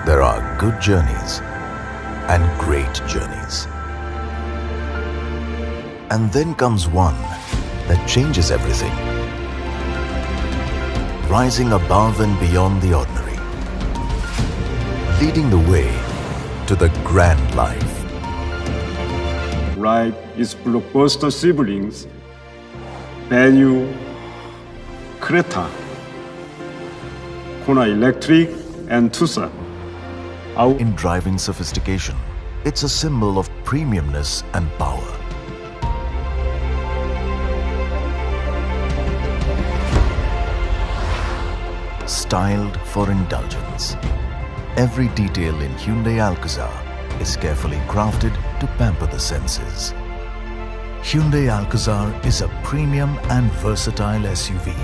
There are good journeys and great journeys. And then comes one that changes everything, rising above and beyond the ordinary, leading the way to the grand life. Like its blockbuster siblings, Venue, Creta, Kona Electric, and Tucson. In driving sophistication, it's a symbol of premiumness and power. Styled for indulgence. Every detail in Hyundai Alcazar is carefully crafted to pamper the senses. Hyundai Alcazar is a premium and versatile SUV,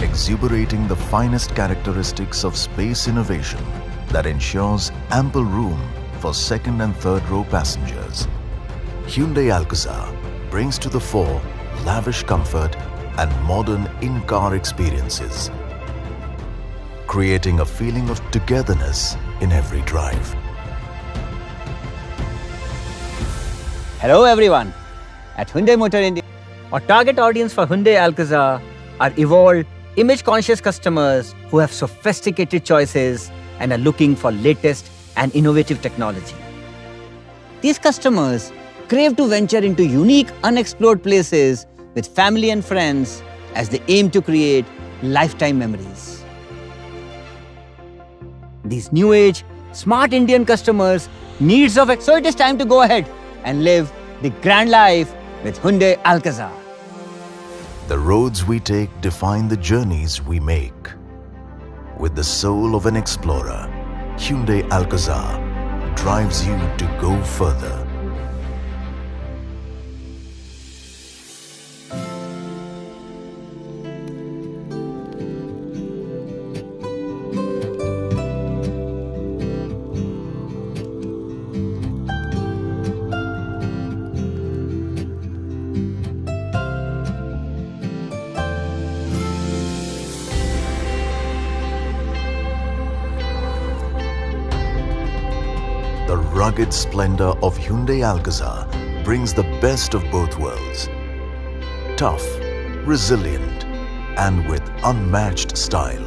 exuberating the finest characteristics of space innovation that ensures ample room for second and third row passengers. Hyundai Alcazar brings to the fore lavish comfort and modern in-car experiences, creating a feeling of togetherness in every drive. Hello everyone. At Hyundai Motor India, our target audience for Hyundai Alcazar are evolved, image-conscious customers who have sophisticated choices and are looking for latest and innovative technology. These customers crave to venture into unique, unexplored places with family and friends as they aim to create lifetime memories. These new age, smart Indian customers needs of it. So it is time to go ahead and live the grand life with Hyundai Alcazar. The roads we take define the journeys we make. With the soul of an explorer, Hyundai Alcazar drives you to go further. The rugged splendor of Hyundai Alcazar brings the best of both worlds. Tough, resilient, and with unmatched style.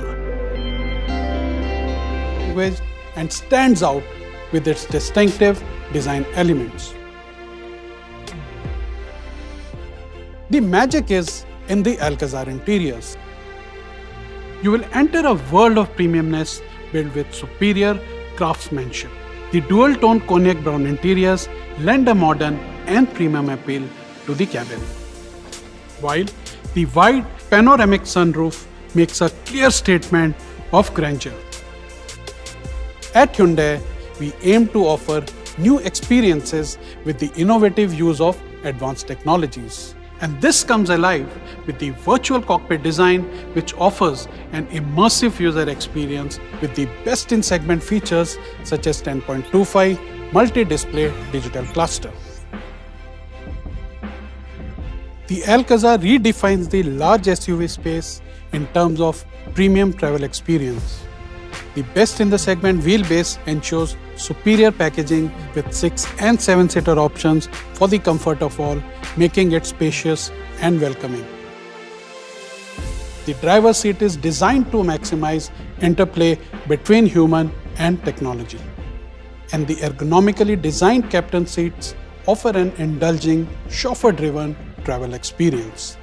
And stands out with its distinctive design elements. The magic is in the Alcazar interiors. You will enter a world of premiumness built with superior craftsmanship. The dual-tone cognac brown interiors lend a modern and premium appeal to the cabin, while the wide panoramic sunroof makes a clear statement of grandeur. At Hyundai, we aim to offer new experiences with the innovative use of advanced technologies. And this comes alive with the virtual cockpit design, which offers an immersive user experience with the best-in-segment features such as 10.25 multi-display digital cluster. The Alcazar redefines the large SUV space in terms of premium travel experience. The best-in-the-segment wheelbase ensures superior packaging with 6 and 7-seater options for the comfort of all, making it spacious and welcoming. The driver's seat is designed to maximize interplay between human and technology. And the ergonomically designed captain seats offer an indulging, chauffeur-driven travel experience.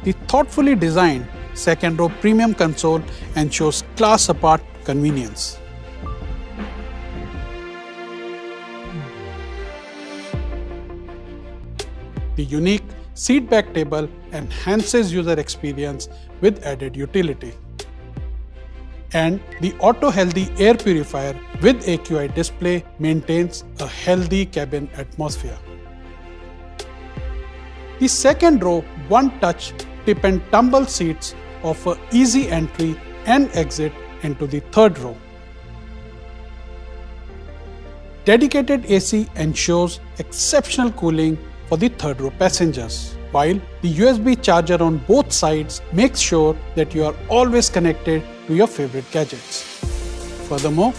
The thoughtfully designed second-row premium console ensures class-apart convenience. The unique seat back table enhances user experience with added utility. And the Auto Healthy air purifier with AQI display maintains a healthy cabin atmosphere. The second row one-touch tip and tumble seats offer easy entry and exit into the third row. Dedicated AC ensures exceptional cooling for the third row passengers, while the USB charger on both sides makes sure that you are always connected to your favorite gadgets. Furthermore,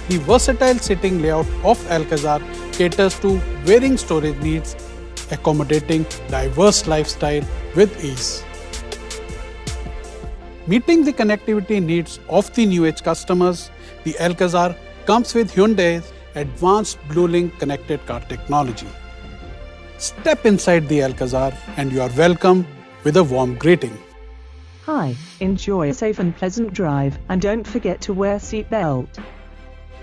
the versatile seating layout of Alcazar caters to varying storage needs, accommodating diverse lifestyle with ease. Meeting the connectivity needs of the new age customers, the Alcazar comes with Hyundai's advanced BlueLink connected car technology. Step inside the Alcazar and you are welcomed with a warm greeting. Hi, enjoy a safe and pleasant drive and don't forget to wear seatbelt.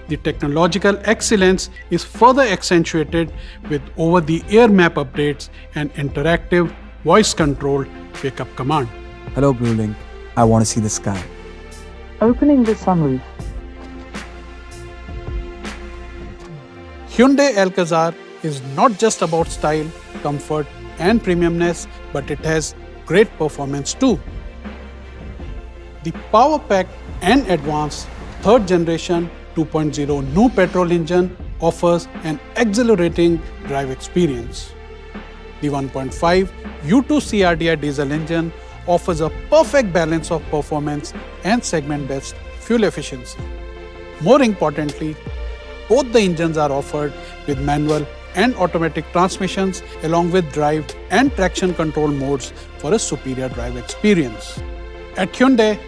The technological excellence is further accentuated with over-the-air map updates and interactive voice-controlled wake-up command. Hello BlueLink, I want to see the sky. Opening the sunroof. Hyundai Alcazar is not just about style, comfort and premiumness, but it has great performance too. The power-packed and advanced third generation 2.0 new petrol engine offers an exhilarating drive experience. The 1.5 U2 CRDI diesel engine offers a perfect balance of performance and segment-best fuel efficiency. More importantly, both the engines are offered with manual and automatic transmissions along with drive and traction control modes for a superior drive experience. At Hyundai,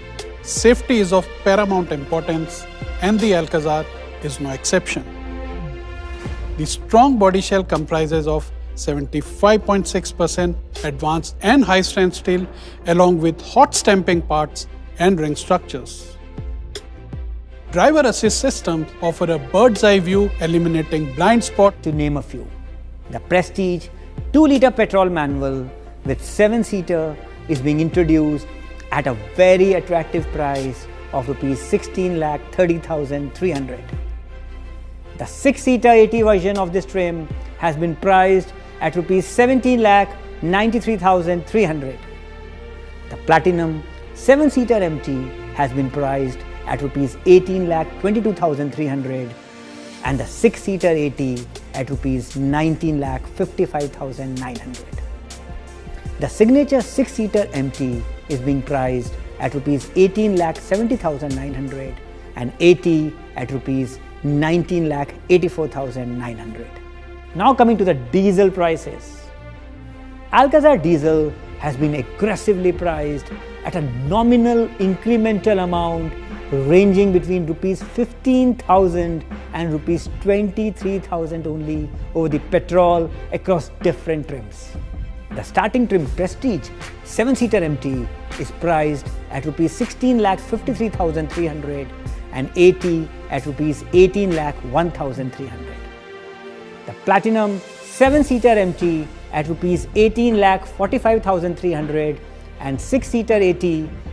safety is of paramount importance and the Alcazar is no exception. The strong body shell comprises of 75.6% advanced and high-strength steel along with hot stamping parts and ring structures. Driver assist systems offer a bird's-eye view eliminating blind spot. To name a few, the Prestige 2-liter petrol manual with 7-seater is being introduced at a very attractive price of Rs 16,30,300. The 6-seater AT version of this trim has been priced at Rs 17,93,300. The Platinum 7-seater MT has been priced at Rs 18,22,300 and the 6-seater AT at Rs 19,55,900. The Signature 6-seater MT is being priced at Rs 18,70,900 and AT at Rs 19,84,900. Now coming to the diesel prices. Alcazar diesel has been aggressively priced at a nominal incremental amount ranging between Rs 15,000 and Rs 23,000 only over the petrol across different trims. The starting trim Prestige 7-seater MT is priced at Rs 16,53,300 and AT at Rs 18,01,300. The Platinum 7-seater MT at Rs 18,45,300 and 6-seater AT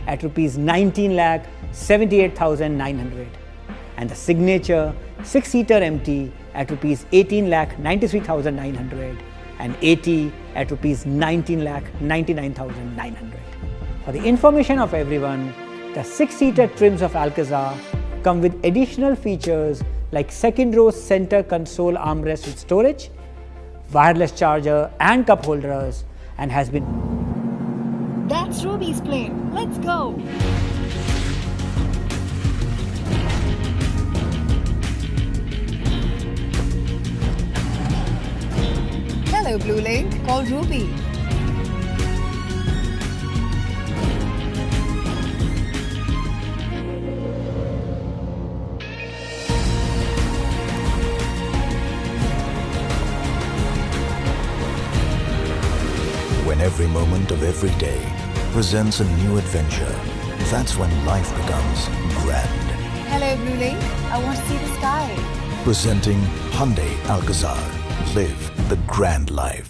at Rs 19,78,900 and the Signature 6-seater MT at Rs 18,93,900 and AT at Rs 19,99,900. For the information of everyone, the 6-seater trims of Alcazar come with additional features like second row center console armrest with storage, wireless charger and cup holders, and has been... That's Ruby's plane. Let's go. Hello, BlueLink. Call Ruby. When every moment of every day presents a new adventure, that's when life becomes grand. Hello, BlueLink. I want to see the sky. Presenting Hyundai Alcazar. Live the grand life.